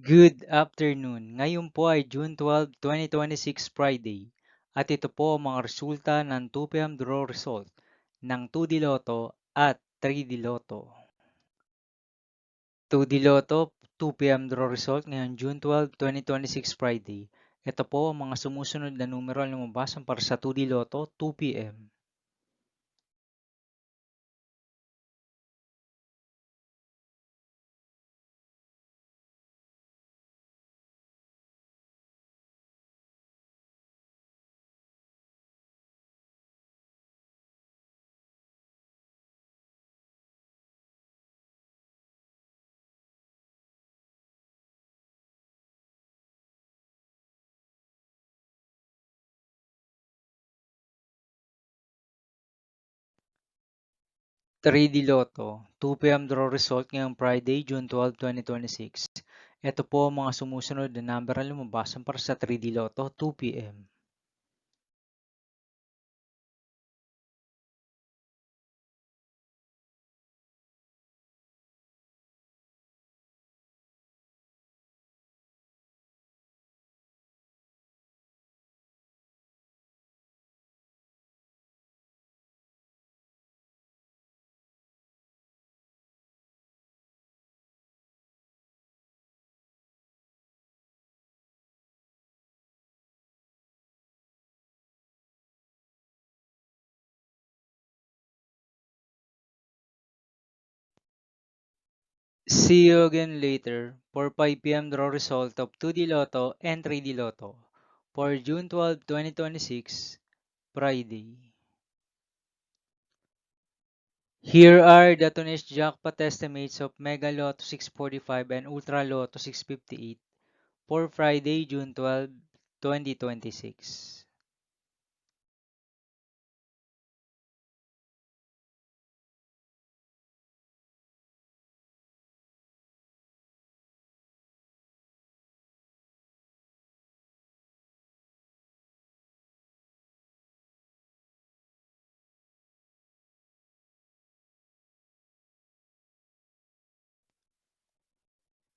Good afternoon. Ngayon po ay June 12, 2026 Friday at ito po ang mga resulta ng 2 p.m. draw result ng 2D Lotto at 3D Lotto. 2D Lotto 2 p.m. draw result ngayon June 12, 2026 Friday. Ito po ang mga sumusunod na numero na lumabas para sa 2D Lotto 2 p.m. 3D Lotto 2 p.m. draw result ngayong Friday, June 12, 2026. Ito po ang mga sumusunod na number na lumabas para sa 3D Lotto 2 p.m. 'See you again later' for 5 p.m. draw result of 2D Lotto and 3D Lotto for June 12, 2026, Friday. Here are the today's jackpot estimates of Mega Lotto 645 and Ultra Lotto 658 for Friday, June 12, 2026.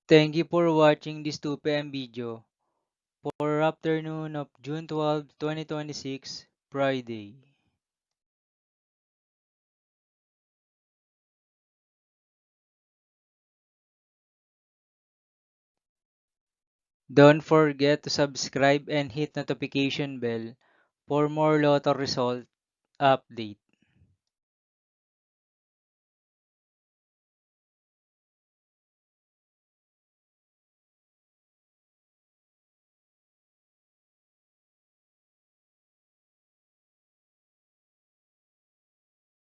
Thank you for watching this 2 p.m. video for afternoon of June 12, 2026, Friday. Don't forget to subscribe and hit notification bell for more Lotto result update.